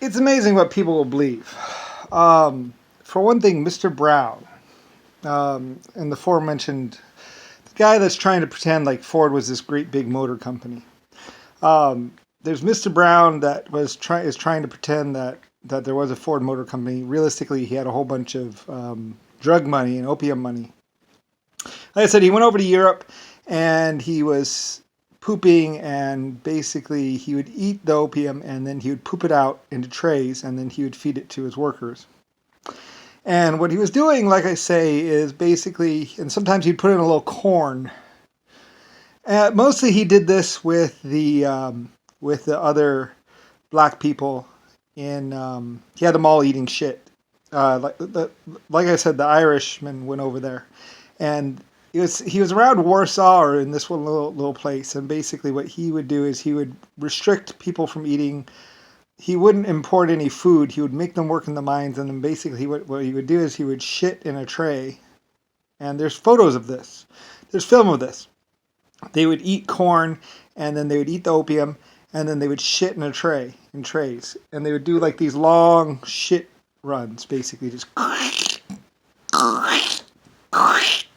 it's amazing what people will believe. For one thing, Mr. Brown, and the aforementioned the guy that's trying to pretend like Ford was this great big motor company. Um, there's Mr. Brown that is trying to pretend that there was a Ford Motor Company. Realistically, he had a whole bunch of drug money and opium money. Like I said, he went over to Europe and he was pooping, and basically he would eat the opium and then he would poop it out into trays and then he would feed it to his workers. And what he was doing, like I say, is basically, and sometimes he'd put in a little corn. Mostly he did this with the other black people in. He had them all eating shit. Like I said, the Irishman went over there, and he was around Warsaw or in this one little place, and basically what he would do is he would restrict people from eating. He wouldn't import any food. He would make them work in the mines, and then basically what he would do is he would shit in a tray. And there's photos of this. There's film of this. They would eat corn, and then they would eat the opium, and then they would shit in a tray, in trays, and they would do like these long shit runs, basically just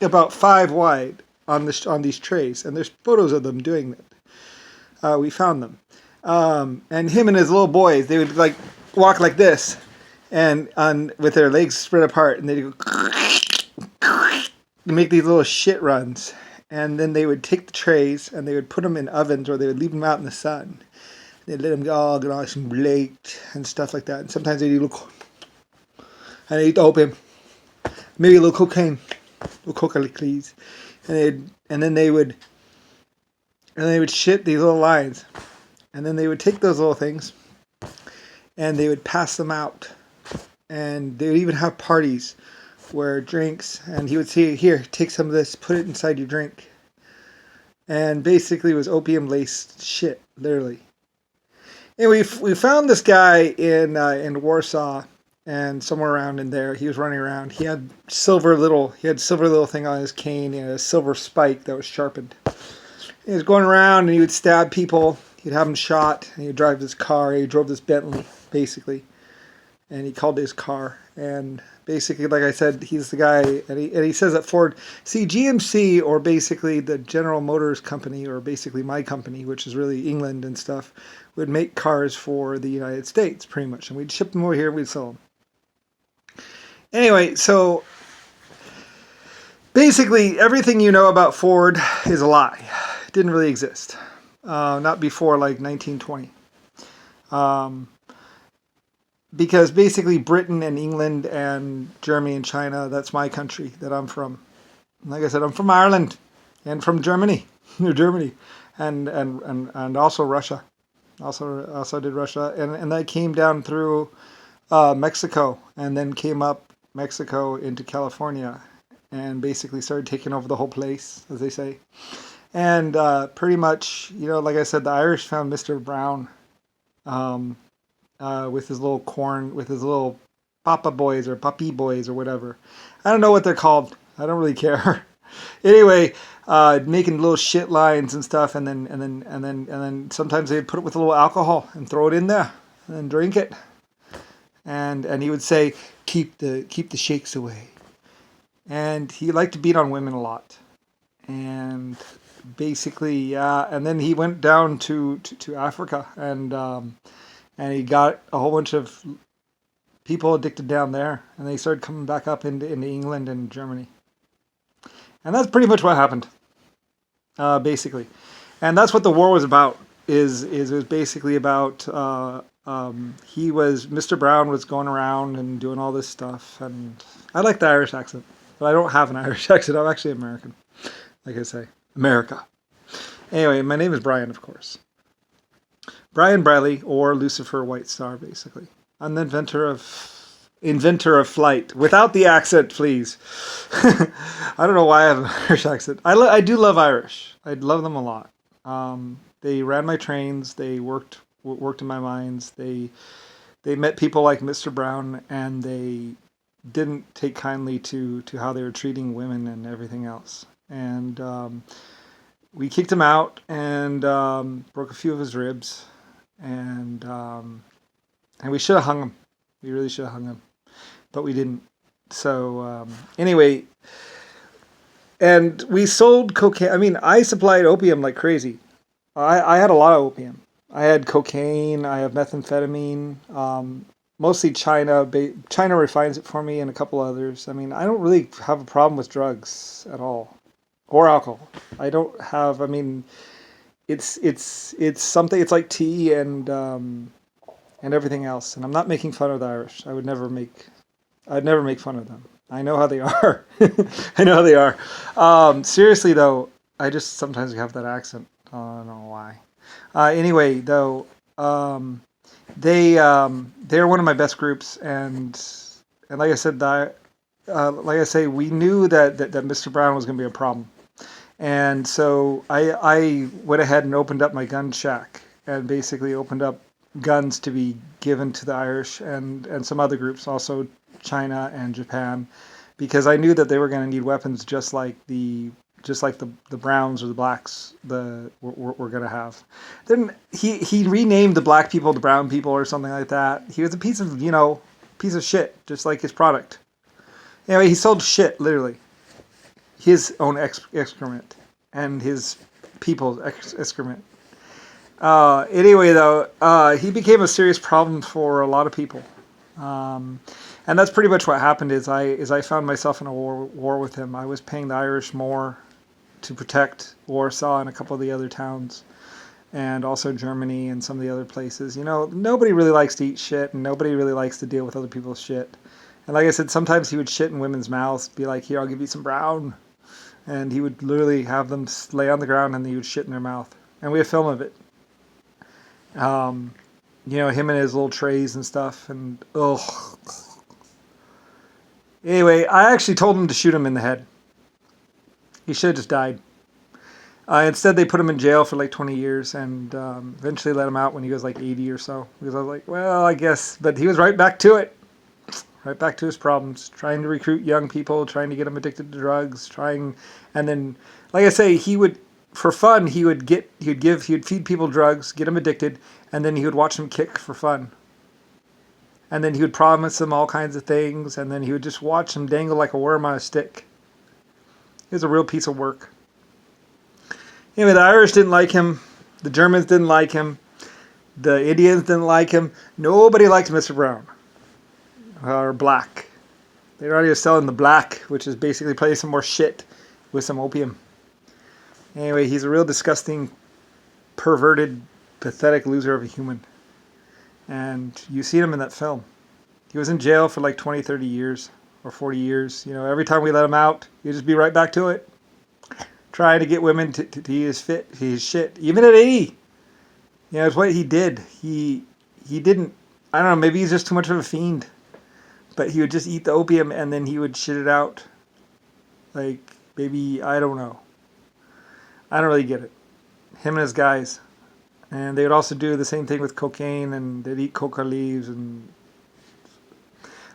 about 5 wide on these trays, and there's photos of them doing that. We found them, and him and his little boys, they would like walk like this, and with their legs spread apart, and they'd go make these little shit runs. And then they would take the trays and they would put them in ovens, or they would leave them out in the sun. They'd let them all get nice and baked and stuff like that. And sometimes they'd eat a little, and they'd eat the opium, maybe a little cocaine, a little coca, please. And then they would shit these little lines, and then they would take those little things, and they would pass them out, and they would even have parties where drinks, and he would say, here, take some of this, put it inside your drink. And basically it was opium laced shit, literally. And we found this guy in Warsaw, and somewhere around in there, he was running around. He had silver little thing on his cane, and a silver spike that was sharpened. He was going around and he would stab people. He'd have them shot, and he'd drive this car. He drove this Bentley, basically. And he called his car, and basically, like I said, he's the guy, and he says that Ford, see, GMC, or basically the General Motors company, or basically my company, which is really England and stuff, would make cars for the United States, pretty much, and we'd ship them over here and we'd sell them. Anyway, so basically everything you know about Ford is a lie. It didn't really exist. Not before like 1920. Because basically Britain and England and Germany and China, that's my country that I'm from. Like I said, I'm from Ireland and from Germany, Germany, and also Russia. Also did Russia, and that came down through Mexico, and then came up Mexico into California, and basically started taking over the whole place, as they say. And pretty much, like I said, the Irish found Mr. Brown. With his little corn, with his little papa boys or puppy boys or whatever. I don't know what they're called. I don't really care. Anyway, making little shit lines and stuff, and then sometimes they'd put it with a little alcohol and throw it in there and then drink it. And he would say, keep the shakes away. And he liked to beat on women a lot. And basically, yeah. And then he went down to Africa, and he got a whole bunch of people addicted down there, and they started coming back up into England and Germany. And that's pretty much what happened, basically. And that's what the war was about. It was basically about Mr. Brown was going around and doing all this stuff. And I like the Irish accent, but I don't have an Irish accent. I'm actually American, like I say, America. Anyway, my name is Brian, of course. Brian Bradley, or Lucifer White Star, basically. I'm the inventor of flight. Without the accent, please. I don't know why I have an Irish accent. I do love Irish. I love them a lot. They ran my trains. They worked in my mines. They met people like Mr. Brown, and they didn't take kindly to how they were treating women and everything else. And we kicked him out and broke a few of his ribs. And And we should have hung him. We really should have hung him, but we didn't. So anyway, and we sold cocaine. I mean, I supplied opium like crazy. I had a lot of opium. I had cocaine. I have methamphetamine. Mostly China. China refines it for me, and a couple others. I mean, I don't really have a problem with drugs at all, or alcohol. I don't have. I mean, it's something. It's like tea and everything else. And I'm not making fun of the Irish. I'd never make fun of them. I know how they are. I know how they are. Seriously though, I just sometimes have that accent. I don't know why. Anyway, though, they're one of my best groups, and like I said, like I say, we knew that Mr. Brown was going to be a problem, and so I went ahead and opened up my gun shack and basically opened up guns to be given to the Irish and some other groups, also China and Japan, because I knew that they were going to need weapons just like the Browns or the Blacks were going to have. Then he renamed the black people the brown people or something like that. He was a piece of shit, just like his product. Anyway, he sold shit, literally. His own excrement and his people's excrement. Anyway, though, he became a serious problem for a lot of people. And that's pretty much what happened is I found myself in a war with him. I was paying the Irish more to protect Warsaw and a couple of the other towns, and also Germany and some of the other places. You know, nobody really likes to eat shit, and nobody really likes to deal with other people's shit. And like I said, sometimes he would shit in women's mouths, be like, "Here, I'll give you some brown," and he would literally have them lay on the ground and he would shit in their mouth. And we have film of it. You know, him and his little trays and stuff, and ugh. Anyway, I actually told him to shoot him in the head. He should have just died. Instead, they put him in jail for like 20 years and eventually let him out when he was like 80 or so. Because I was like, well, I guess. But he was right back to it. Right back to his problems. Trying to recruit young people, trying to get them addicted to drugs, and then, like I say, he would, for fun, he would feed people drugs, get them addicted, and then he would watch them kick for fun. And then he would promise them all kinds of things, and then he would just watch them dangle like a worm on a stick. It was a real piece of work. Anyway, the Irish didn't like him. The Germans didn't like him. The Indians didn't like him. Nobody liked Mr. Brown. Or black. They were already selling the black, which is basically playing some more shit with some opium. Anyway, he's a real disgusting, perverted, pathetic loser of a human. And you see him in that film. He was in jail for like 20, 30 years or 40 years. You know, every time we let him out, he'd just be right back to it. Trying to get women to eat his shit. Even at 80. You know, it's what he did. He didn't, I don't know, maybe he's just too much of a fiend. But he would just eat the opium and then he would shit it out. Like, maybe, I don't know. I don't really get it. Him and his guys. And they would also do the same thing with cocaine, and they'd eat coca leaves, and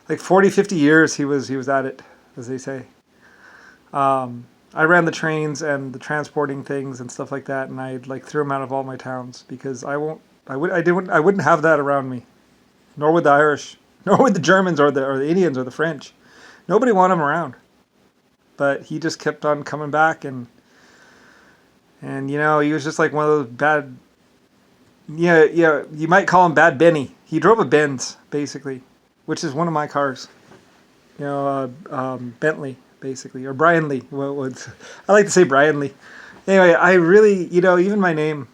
like 40, 50 years he was at it, as they say. I ran the trains and the transporting things and stuff like that, and I like threw them out of all my towns because I wouldn't have that around me, nor would the Irish, nor would the Germans or the Indians or the French. Nobody wanted him around, but he just kept on coming back, and you know, he was just like one of those bad. Yeah, you might call him Bad Benny. He drove a Benz, basically, which is one of my cars. You know, Bentley, basically, or Brian Lee. I like to say Brian Lee. Anyway, I really, you know, even my name,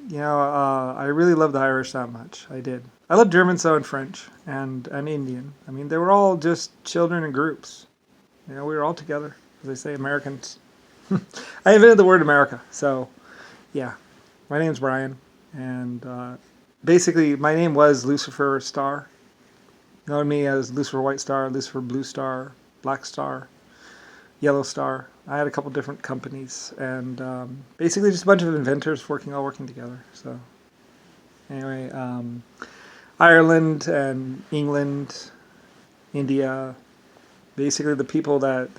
you know, I really love the Irish that much. I did. I love Germans, though, and French, and Indian. I mean, they were all just children in groups. You know, we were all together, as they say, Americans. I invented the word America, so, yeah. My name's Brian. And basically, my name was Lucifer Star. Known me as Lucifer White Star, Lucifer Blue Star, Black Star, Yellow Star. I had a couple different companies, and basically just a bunch of inventors all working together. So anyway, Ireland and England, India, basically the people that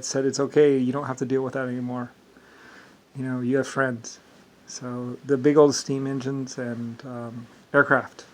said it's okay, you don't have to deal with that anymore. You know, you have friends. So the big old steam engines and aircraft.